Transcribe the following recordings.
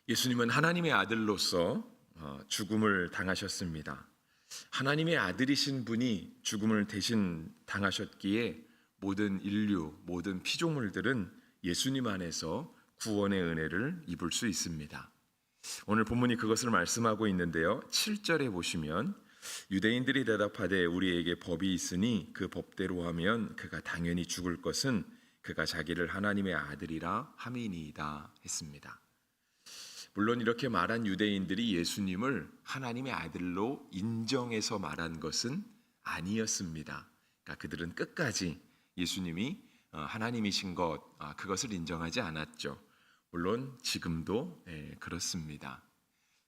예수님은 하나님의 아들로서 죽음을 당하셨습니다. 하나님의 아들이신 분이 죽음을 대신 당하셨기에 모든 인류, 모든 피조물들은 예수님 안에서 구원의 은혜를 입을 수 있습니다. 오늘 본문이 그것을 말씀하고 있는데요. 7절에 보시면 유대인들이 대답하되 우리에게 법이 있으니 그 법대로 하면 그가 당연히 죽을 것은 그가 자기를 하나님의 아들이라 함이니이다 했습니다. 물론 이렇게 말한 유대인들이 예수님을 하나님의 아들로 인정해서 말한 것은 아니었습니다. 그러니까 그들은 끝까지 예수님이 하나님이신 그것을 인정하지 않았죠. 물론 지금도 그렇습니다.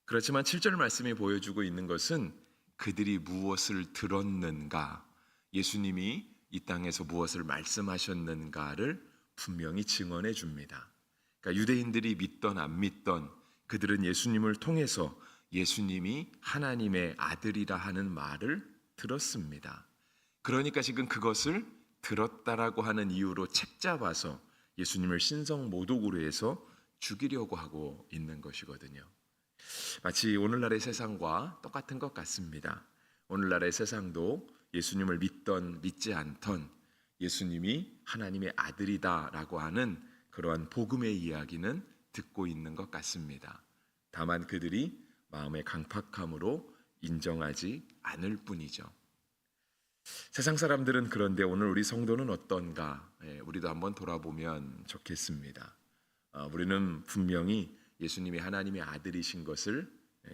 그렇지만 7절 말씀이 보여주고 있는 것은 그들이 무엇을 들었는가, 예수님이 이 땅에서 무엇을 말씀하셨는가를 분명히 증언해 줍니다. 그러니까 유대인들이 믿던 안 믿던 그들은 예수님을 통해서 예수님이 하나님의 아들이라 하는 말을 들었습니다. 그러니까 지금 그것을 들었다라고 하는 이유로 책잡아서 예수님을 신성 모독으로 해서 죽이려고 하고 있는 것이거든요. 마치 오늘날의 세상과 똑같은 것 같습니다. 오늘날의 세상도 예수님을 믿던 믿지 않던 예수님이 하나님의 아들이다라고 하는 그러한 복음의 이야기는 듣고 있는 것 같습니다. 다만 그들이 마음의 강팍함으로 인정하지 않을 뿐이죠. 세상 사람들은 그런데 오늘 우리 성도는 어떤가? 우리도 한번 돌아보면 좋겠습니다. 우리는 분명히 예수님이 하나님의 아들이신 것을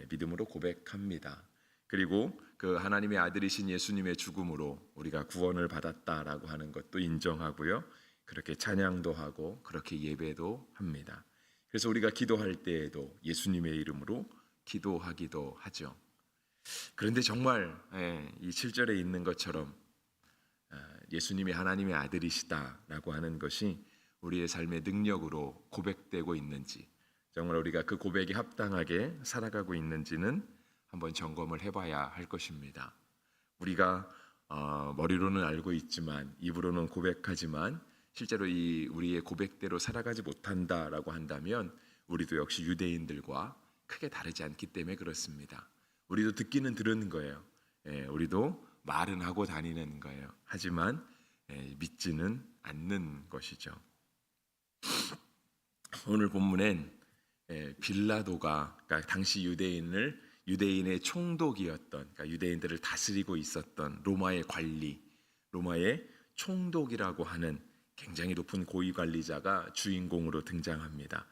믿음으로 고백합니다. 그리고 그 하나님의 아들이신 예수님의 죽음으로 우리가 구원을 받았다라고 하는 것도 인정하고요. 그렇게 찬양도 하고 그렇게 예배도 합니다. 그래서 우리가 기도할 때에도 예수님의 이름으로 기도하기도 하죠. 그런데 정말 이 7절에 있는 것처럼 예수님이 하나님의 아들이시다라고 하는 것이 우리의 삶의 능력으로 고백되고 있는지, 정말 우리가 그 고백에 합당하게 살아가고 있는지는 한번 점검을 해봐야 할 것입니다. 우리가 머리로는 알고 있지만 입으로는 고백하지만 실제로 이 우리의 고백대로 살아가지 못한다라고 한다면 우리도 역시 유대인들과 크게 다르지 않기 때문에 그렇습니다. 우리도 듣기는 들은 거예요. 우리도 말은 하고 다니는 거예요. 하지만 믿지는 않는 것이죠. 오늘 본문엔 빌라도가, 그러니까 당시 유대인의 총독이었던, 그러니까 유대인들을 다스리고 있었던 로마의 관리, 로마의 총독이라고 하는 굉장히 높은 고위 관리자가 주인공으로 등장합니다.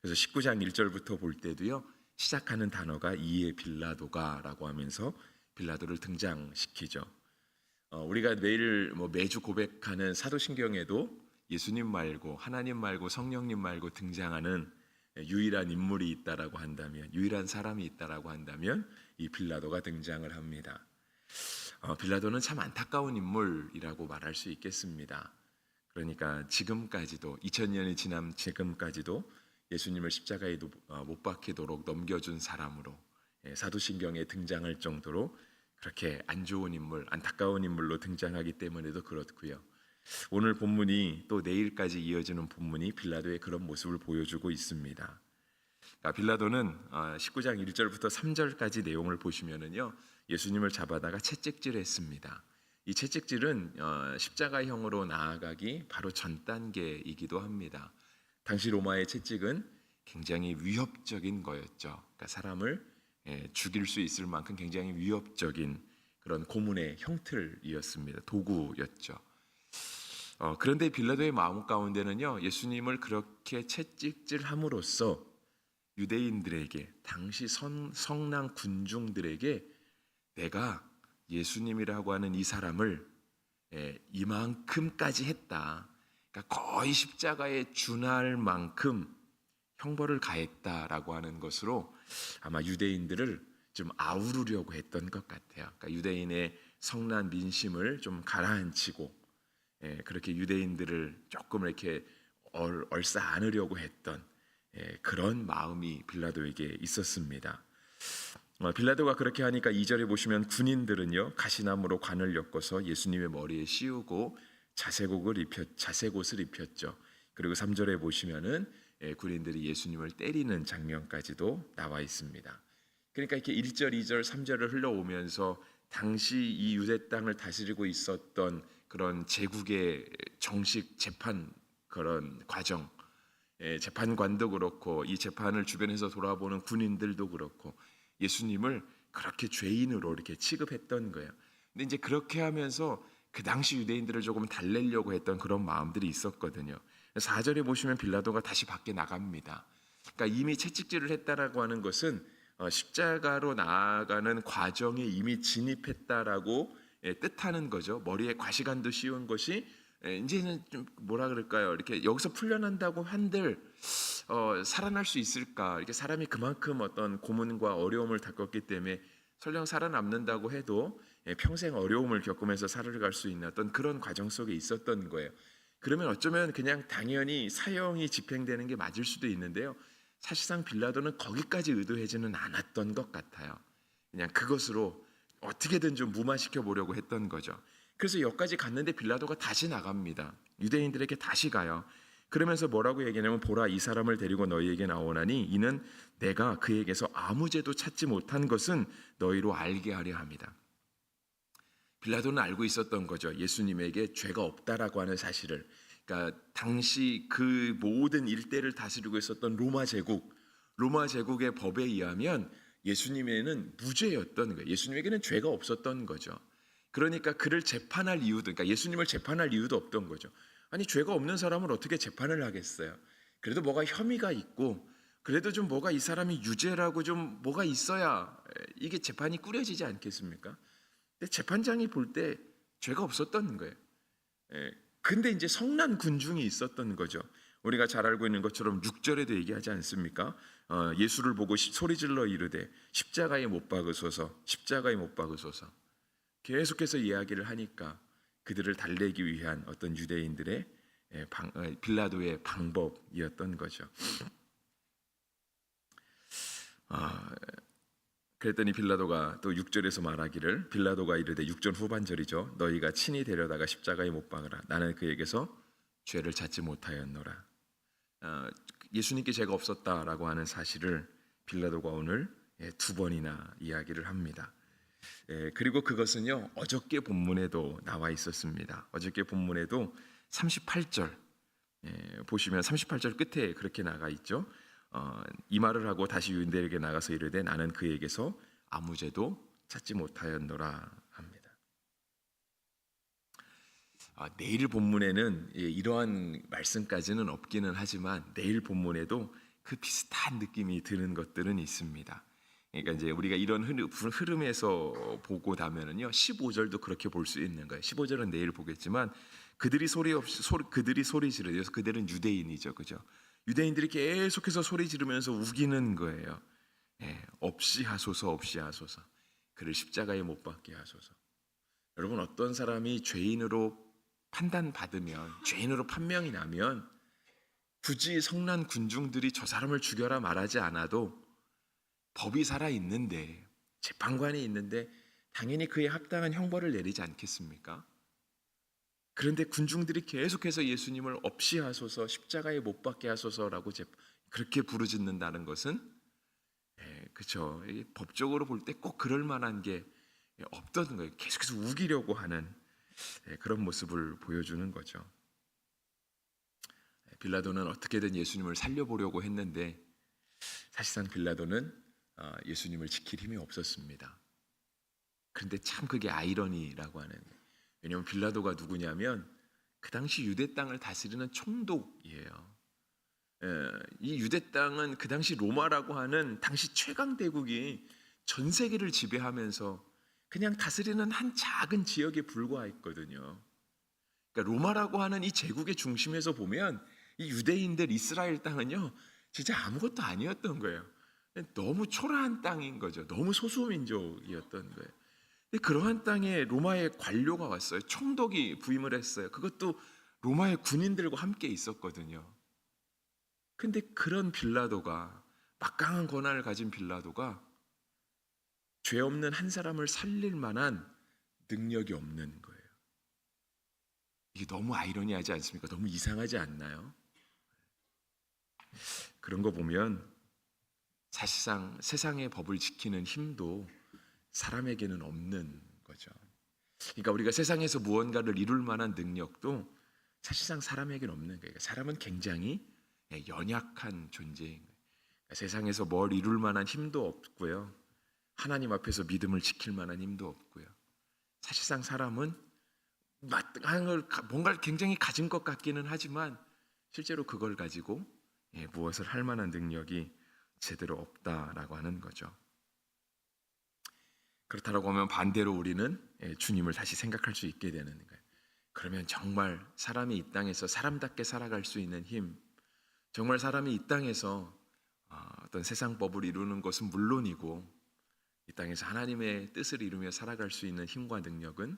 그래서 19장 1절부터 볼 때도요, 시작하는 단어가 이에 빌라도가라고 하면서 빌라도를 등장시키죠. 우리가 매주 고백하는 사도신경에도 예수님 말고 하나님 말고 성령님 말고 등장하는 유일한 인물이 있다라고 한다면, 유일한 사람이 있다라고 한다면 이 빌라도가 등장을 합니다. 빌라도는 참 안타까운 인물이라고 말할 수 있겠습니다. 그러니까 지금까지도 2000년이 지난 지금까지도 예수님을 십자가에 못 박히도록 넘겨준 사람으로 사도신경에 등장할 정도로 그렇게 안 좋은 인물, 안타까운 인물로 등장하기 때문에도 그렇고요. 오늘 본문이 또 내일까지 이어지는 본문이 빌라도의 그런 모습을 보여주고 있습니다. 그러니까 빌라도는 19장 1절부터 3절까지 내용을 보시면은요, 예수님을 잡아다가 채찍질했습니다. 이 채찍질은 십자가형으로 나아가기 바로 전 단계이기도 합니다. 당시 로마의 채찍은 굉장히 위협적인 거였죠. 그러니까 사람을 죽일 수 있을 만큼 굉장히 위협적인 그런 고문의 형틀이었습니다. 도구였죠. 그런데 빌라도의 마음 가운데는요, 예수님을 그렇게 채찍질함으로써 유대인들에게, 당시 성난 군중들에게 내가 예수님이라고 하는 이 사람을 이만큼까지 했다, 그러니까 거의 십자가에 준할 만큼 형벌을 가했다라고 하는 것으로 아마 유대인들을 좀 아우르려고 했던 것 같아요. 그러니까 유대인의 성난 민심을 좀 가라앉히고 그렇게 유대인들을 조금 이렇게 얼싸 안으려고 했던 그런 마음이 빌라도에게 있었습니다. 빌라도가 그렇게 하니까 2절에 보시면 군인들은요, 가시나무로 관을 엮어서 예수님의 머리에 씌우고 자색옷을 입혔죠. 그리고 3절에 보시면은 군인들이 예수님을 때리는 장면까지도 나와 있습니다. 그러니까 이렇게 1절, 2절, 3절을 흘러오면서 당시 이 유대 땅을 다스리고 있었던 그런 제국의 정식 재판 그런 과정, 재판관도 그렇고 이 재판을 주변에서 돌아보는 군인들도 그렇고 예수님을 그렇게 죄인으로 이렇게 취급했던 거예요. 근데 이제 그렇게 하면서 그 당시 유대인들을 조금 달래려고 했던 그런 마음들이 있었거든요. 4절에 보시면 빌라도가 다시 밖에 나갑니다. 그러니까 이미 채찍질을 했다라고 하는 것은 십자가로 나아가는 과정에 이미 진입했다라고 뜻하는 거죠. 머리에 과시관도 씌운 것이 이제는 좀 뭐라 그럴까요? 이렇게 여기서 풀려난다고 한들 살아날 수 있을까? 이렇게 사람이 그만큼 어떤 고문과 어려움을 겪었기 때문에 설령 살아남는다고 해도 평생 어려움을 겪으면서 살아갈 수 있는 어떤 그런 과정 속에 있었던 거예요. 그러면 어쩌면 그냥 당연히 사형이 집행되는 게 맞을 수도 있는데요. 사실상 빌라도는 거기까지 의도하지는 않았던 것 같아요. 그냥 그것으로 어떻게든 좀 무마시켜 보려고 했던 거죠. 그래서 여기까지 갔는데 빌라도가 다시 나갑니다. 유대인들에게 다시 가요. 그러면서 뭐라고 얘기하냐면 보라 이 사람을 데리고 너희에게 나오나니 이는 내가 그에게서 아무 죄도 찾지 못한 것은 너희로 알게 하려 합니다. 빌라도는 알고 있었던 거죠. 예수님에게 죄가 없다라고 하는 사실을. 그러니까 당시 그 모든 일대를 다스리고 있었던 로마 제국의 법에 의하면 예수님에는 무죄였던 거예요. 예수님에게는 죄가 없었던 거죠. 그러니까 그를 재판할 이유도, 그러니까 예수님을 재판할 이유도 없던 거죠. 아니 죄가 없는 사람을 어떻게 재판을 하겠어요? 그래도 뭐가 혐의가 있고, 그래도 좀 뭐가 이 사람이 유죄라고 좀 뭐가 있어야 이게 재판이 꾸려지지 않겠습니까? 근데 재판장이 볼 때 죄가 없었던 거예요. 근데 이제 성난 군중이 있었던 거죠. 우리가 잘 알고 있는 것처럼 6절에도 얘기하지 않습니까? 예수를 보고 소리질러 이르되 십자가에 못 박으소서, 십자가에 못 박으소서. 계속해서 이야기를 하니까 그들을 달래기 위한 어떤 유대인들의 빌라도의 방법이었던 거죠. 그랬더니 빌라도가 또 6절에서 말하기를 빌라도가 이르되 6절 후반절이죠. 너희가 친히 데려다가 십자가에 못 박으라. 나는 그에게서 죄를 찾지 못하였노라. 예수님께 죄가 없었다라고 하는 사실을 빌라도가 오늘 두 번이나 이야기를 합니다. 그리고 그것은요 어저께 본문에도 나와 있었습니다. 어저께 본문에도 38절 보시면 38절 끝에 그렇게 나가 있죠. 이 말을 하고 다시 유대인들에게 나가서 이르되 나는 그에게서 아무 죄도 찾지 못하였노라 합니다. 내일 본문에는 이러한 말씀까지는 없기는 하지만 내일 본문에도 그 비슷한 느낌이 드는 것들은 있습니다. 그러니까 이제 우리가 이런 흐름에서 보고 나면은요 15절도 그렇게 볼 수 있는 거예요. 15절은 내일 보겠지만 그들이 소리 지르면서 그들은 유대인이죠, 그죠? 유대인들이 계속해서 소리 지르면서 우기는 거예요. 없이 하소서, 없이 하소서. 그를 십자가에 못 박게 하소서. 여러분 어떤 사람이 죄인으로 판단받으면, 죄인으로 판명이 나면 굳이 성난 군중들이 저 사람을 죽여라 말하지 않아도 법이 살아 있는데, 재판관이 있는데 당연히 그에 합당한 형벌을 내리지 않겠습니까? 그런데 군중들이 계속해서 예수님을 없이 하소서, 십자가에 못 박게 하소서라고 그렇게 부르짖는다는 것은 그렇죠. 법적으로 볼 때 꼭 그럴 만한 게 없던 거예요. 계속해서 우기려고 하는 그런 모습을 보여주는 거죠. 빌라도는 어떻게든 예수님을 살려보려고 했는데 사실상 빌라도는 예수님을 지킬 힘이 없었습니다. 그런데 참 그게 아이러니라고 하는 거예요. 왜냐하면 빌라도가 누구냐면 그 당시 유대 땅을 다스리는 총독이에요. 이 유대 땅은 그 당시 로마라고 하는 당시 최강 대국이 전 세계를 지배하면서 그냥 다스리는 한 작은 지역에 불과했거든요. 그러니까 로마라고 하는 이 제국의 중심에서 보면 이 유대인들 이스라엘 땅은요 진짜 아무것도 아니었던 거예요. 너무 초라한 땅인 거죠. 너무 소수민족이었던 거예요. 근데 그러한 땅에 로마의 관료가 왔어요. 총독이 부임을 했어요. 그것도 로마의 군인들과 함께 있었거든요. 근데 그런 빌라도가, 막강한 권한을 가진 빌라도가 죄 없는 한 사람을 살릴 만한 능력이 없는 거예요. 이게 너무 아이러니하지 않습니까? 너무 이상하지 않나요? 그런 거 보면 사실상 세상의 법을 지키는 힘도 사람에게는 없는 거죠. 그러니까 우리가 세상에서 무언가를 이룰 만한 능력도 사실상 사람에게는 없는 거예요. 사람은 굉장히 연약한 존재인 거예요. 그러니까 세상에서 뭘 이룰 만한 힘도 없고요. 하나님 앞에서 믿음을 지킬 만한 힘도 없고요. 사실상 사람은 뭔가를 굉장히 가진 것 같기는 하지만 실제로 그걸 가지고 무엇을 할 만한 능력이 제대로 없다라고 하는 거죠. 그렇다고 하면 반대로 우리는 주님을 다시 생각할 수 있게 되는 거예요. 그러면 정말 사람이 이 땅에서 사람답게 살아갈 수 있는 힘, 정말 사람이 이 땅에서 어떤 세상 법을 이루는 것은 물론이고 이 땅에서 하나님의 뜻을 이루며 살아갈 수 있는 힘과 능력은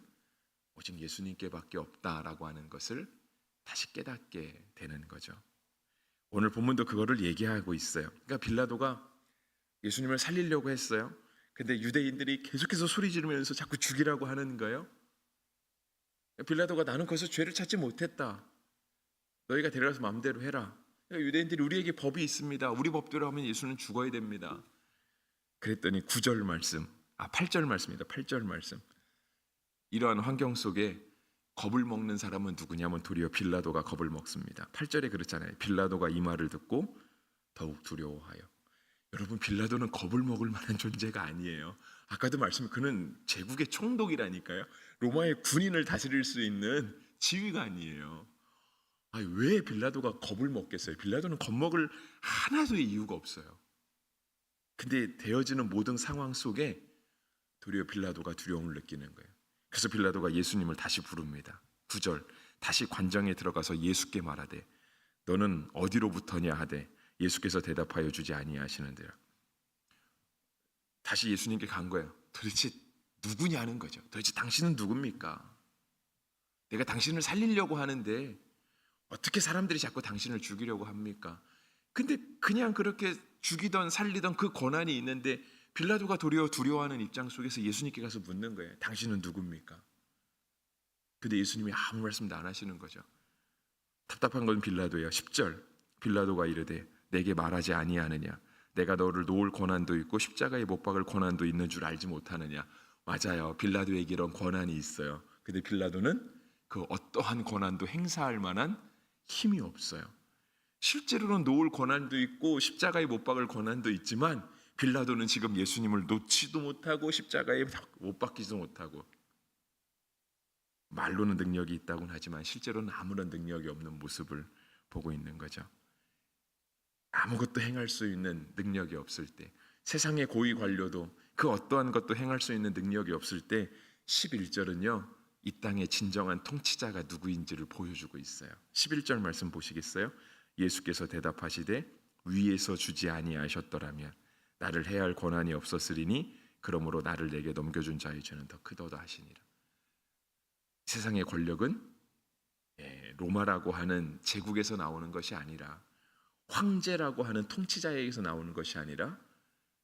오직 예수님께밖에 없다라고 하는 것을 다시 깨닫게 되는 거죠. 오늘 본문도 그거를 얘기하고 있어요. 그러니까 빌라도가 예수님을 살리려고 했어요. 근데 유대인들이 계속해서 소리 지르면서 자꾸 죽이라고 하는 거예요. 빌라도가 나는 거기서 죄를 찾지 못했다. 너희가 데려가서 마음대로 해라. 유대인들이 우리에게 법이 있습니다. 우리 법대로 하면 예수는 죽어야 됩니다. 그랬더니 9절 말씀, 8절 말씀입니다. 8절 말씀. 이러한 환경 속에 겁을 먹는 사람은 누구냐면 도리어 빌라도가 겁을 먹습니다. 8절에 그렇잖아요. 빌라도가 이 말을 듣고 더욱 두려워하여. 여러분, 빌라도는 겁을 먹을 만한 존재가 아니에요. 아까도 말씀, 그는 제국의 총독이라니까요. 로마의 군인을 다스릴 수 있는 지위가 아니에요. 왜 빌라도가 겁을 먹겠어요? 빌라도는 겁먹을 하나도의 이유가 없어요. 근데 되어지는 모든 상황 속에 도리어 빌라도가 두려움을 느끼는 거예요. 그래서 빌라도가 예수님을 다시 부릅니다. 9절, 다시 관정에 들어가서 예수께 말하되 너는 어디로부터냐 하되 예수께서 대답하여 주지 아니하시는데요. 다시 예수님께 간 거예요. 도대체 누구냐는 거죠. 도대체 당신은 누굽니까? 내가 당신을 살리려고 하는데 어떻게 사람들이 자꾸 당신을 죽이려고 합니까? 근데 그냥 그렇게 죽이던 살리던 그 권한이 있는데 빌라도가 도리어 두려워하는 입장 속에서 예수님께 가서 묻는 거예요. 당신은 누굽니까? 근데 예수님이 아무 말씀도 안 하시는 거죠. 답답한 건 빌라도예요. 10절, 빌라도가 이르되 내게 말하지 아니하느냐? 내가 너를 놓을 권한도 있고 십자가에 못 박을 권한도 있는 줄 알지 못하느냐? 맞아요. 빌라도에게 이런 권한이 있어요. 근데 빌라도는 그 어떠한 권한도 행사할 만한 힘이 없어요. 실제로는 놓을 권한도 있고 십자가에 못 박을 권한도 있지만 빌라도는 지금 예수님을 놓지도 못하고 십자가에 못 박히지도 못하고 말로는 능력이 있다고는 하지만 실제로는 아무런 능력이 없는 모습을 보고 있는 거죠. 아무것도 행할 수 있는 능력이 없을 때, 세상의 고위 관료도 그 어떠한 것도 행할 수 있는 능력이 없을 때 11절은요 이 땅의 진정한 통치자가 누구인지를 보여주고 있어요. 11절 말씀 보시겠어요? 예수께서 대답하시되 위에서 주지 아니하셨더라면 나를 해야 할 권한이 없었으리니 그러므로 나를 내게 넘겨준 자의 죄는 더 크도다 하시니라. 세상의 권력은 로마라고 하는 제국에서 나오는 것이 아니라 황제라고 하는 통치자에게서 나오는 것이 아니라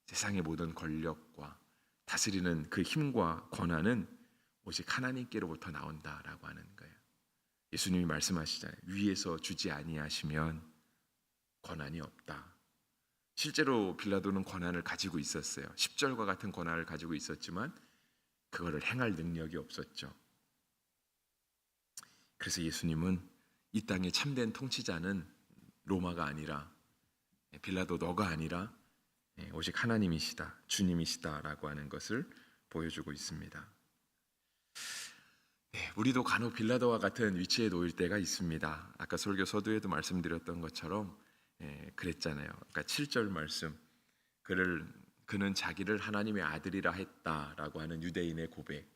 세상의 모든 권력과 다스리는 그 힘과 권한은 오직 하나님께로부터 나온다라고 하는 거예요. 예수님이 말씀하시잖아요. 위에서 주지 아니하시면 권한이 없다. 실제로 빌라도는 권한을 가지고 있었어요. 10절과 같은 권한을 가지고 있었지만 그거를 행할 능력이 없었죠. 그래서 예수님은 이 땅의 참된 통치자는 로마가 아니라 빌라도 너가 아니라 오직 하나님이시다, 주님이시다라고 하는 것을 보여주고 있습니다. 우리도 간혹 빌라도와 같은 위치에 놓일 때가 있습니다. 아까 설교 서두에도 말씀드렸던 것처럼 그랬잖아요. 그러니까 7절 말씀, 그는 자기를 하나님의 아들이라 했다라고 하는 유대인의 고백,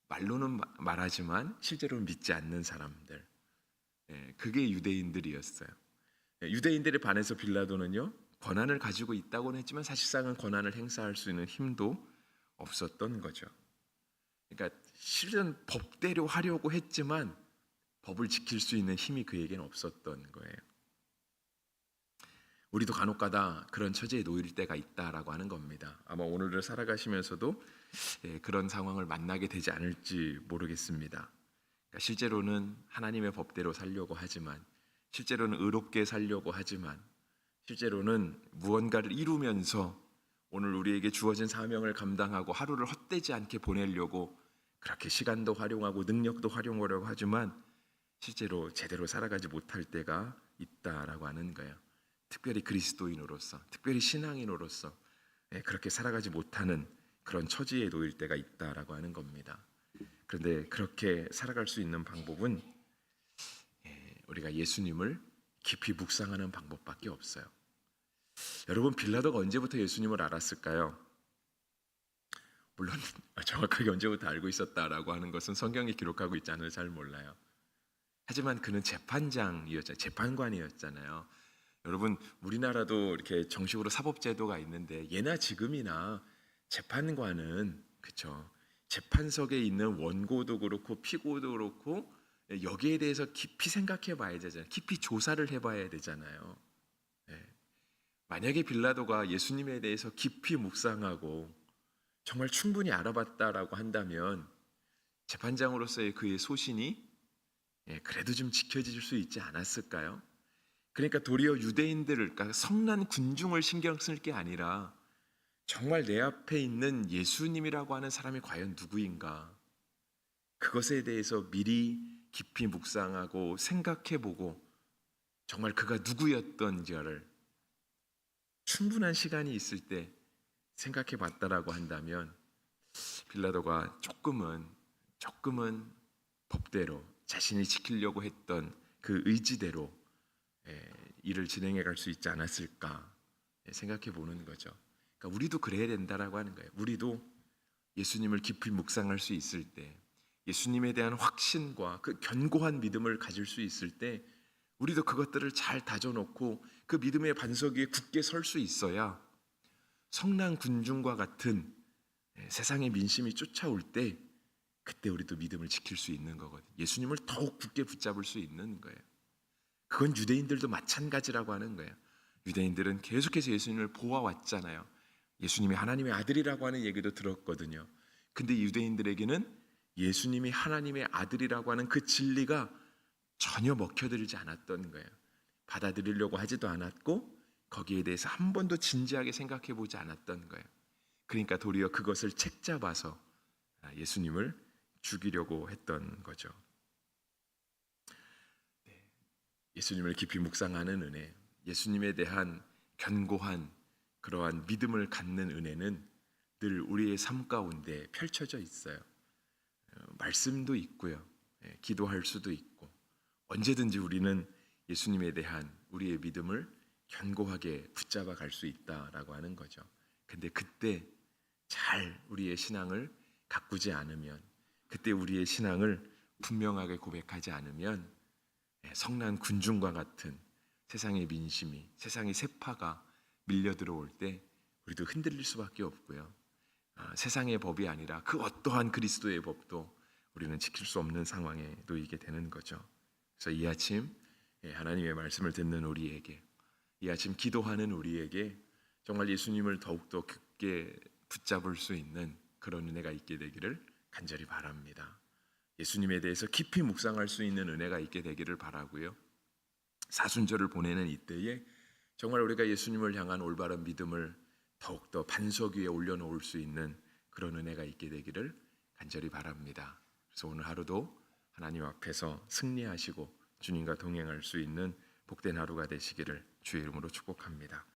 말로는 말하지만 실제로는 믿지 않는 사람들, 그게 유대인들이었어요. 유대인들에 반해서 빌라도는요 권한을 가지고 있다고는 했지만 사실상은 권한을 행사할 수 있는 힘도 없었던 거죠. 그러니까 실은 법대로 하려고 했지만 법을 지킬 수 있는 힘이 그에게는 없었던 거예요. 우리도 간혹가다 그런 처지에 놓일 때가 있다라고 하는 겁니다. 아마 오늘을 살아가시면서도 그런 상황을 만나게 되지 않을지 모르겠습니다. 그러니까 실제로는 하나님의 법대로 살려고 하지만, 실제로는 의롭게 살려고 하지만, 실제로는 무언가를 이루면서 오늘 우리에게 주어진 사명을 감당하고 하루를 헛되지 않게 보내려고 그렇게 시간도 활용하고 능력도 활용하려고 하지만 실제로 제대로 살아가지 못할 때가 있다라고 하는 거예요. 특별히 그리스도인으로서, 특별히 신앙인으로서 그렇게 살아가지 못하는 그런 처지에 놓일 때가 있다라고 하는 겁니다. 그런데 그렇게 살아갈 수 있는 방법은 우리가 예수님을 깊이 묵상하는 방법밖에 없어요. 여러분, 빌라도가 언제부터 예수님을 알았을까요? 물론 정확하게 언제부터 알고 있었다라고 하는 것은 성경에 기록하고 있지 않아서 잘 몰라요. 하지만 그는 재판장이었잖아요. 재판관이었잖아요. 여러분, 우리나라도 이렇게 정식으로 사법제도가 있는데 예나 지금이나 재판관은 그렇죠. 재판석에 있는 원고도 그렇고 피고도 그렇고 여기에 대해서 깊이 생각해 봐야 되잖아요. 깊이 조사를 해봐야 되잖아요. 네. 만약에 빌라도가 예수님에 대해서 깊이 묵상하고 정말 충분히 알아봤다라고 한다면 재판장으로서의 그의 소신이 그래도 좀 지켜질 수 있지 않았을까요? 그러니까 도리어 유대인들을, 그러니까 성난 군중을 신경 쓸 게 아니라 정말 내 앞에 있는 예수님이라고 하는 사람이 과연 누구인가? 그것에 대해서 미리 깊이 묵상하고 생각해보고 정말 그가 누구였던지를 충분한 시간이 있을 때 생각해 봤다라고 한다면 빌라도가 조금은 법대로 자신이 지키려고 했던 그 의지대로 일을 진행해 갈 수 있지 않았을까 생각해 보는 거죠. 그러니까 우리도 그래야 된다라고 하는 거예요. 우리도 예수님을 깊이 묵상할 수 있을 때, 예수님에 대한 확신과 그 견고한 믿음을 가질 수 있을 때 우리도 그것들을 잘 다져놓고 그 믿음의 반석 위에 굳게 설 수 있어야 성난 군중과 같은 세상의 민심이 쫓아올 때 그때 우리도 믿음을 지킬 수 있는 거거든요. 예수님을 더욱 굳게 붙잡을 수 있는 거예요. 그건 유대인들도 마찬가지라고 하는 거예요. 유대인들은 계속해서 예수님을 보아왔잖아요. 예수님이 하나님의 아들이라고 하는 얘기도 들었거든요. 근데 유대인들에게는 예수님이 하나님의 아들이라고 하는 그 진리가 전혀 먹혀들지 않았던 거예요. 받아들이려고 하지도 않았고 거기에 대해서 한 번도 진지하게 생각해 보지 않았던 거예요. 그러니까 도리어 그것을 책잡아서 예수님을 죽이려고 했던 거죠. 예수님을 깊이 묵상하는 은혜, 예수님에 대한 견고한 그러한 믿음을 갖는 은혜는 늘 우리의 삶 가운데 펼쳐져 있어요. 말씀도 있고요. 기도할 수도 있고 언제든지 우리는 예수님에 대한 우리의 믿음을 견고하게 붙잡아 갈 수 있다라고 하는 거죠. 근데 그때 잘 우리의 신앙을 가꾸지 않으면, 그때 우리의 신앙을 분명하게 고백하지 않으면 성난 군중과 같은 세상의 민심이, 세상의 세파가 밀려 들어올 때 우리도 흔들릴 수밖에 없고요. 세상의 법이 아니라 그 어떠한 그리스도의 법도 우리는 지킬 수 없는 상황에 놓이게 되는 거죠. 그래서 이 아침 하나님의 말씀을 듣는 우리에게, 이 아침 기도하는 우리에게 정말 예수님을 더욱더 깊게 붙잡을 수 있는 그런 은혜가 있게 되기를 간절히 바랍니다. 예수님에 대해서 깊이 묵상할 수 있는 은혜가 있게 되기를 바라고요. 사순절을 보내는 이때에 정말 우리가 예수님을 향한 올바른 믿음을 더욱더 반석 위에 올려놓을 수 있는 그런 은혜가 있게 되기를 간절히 바랍니다. 그래서 오늘 하루도 하나님 앞에서 승리하시고 주님과 동행할 수 있는 복된 하루가 되시기를 주의 이름으로 축복합니다.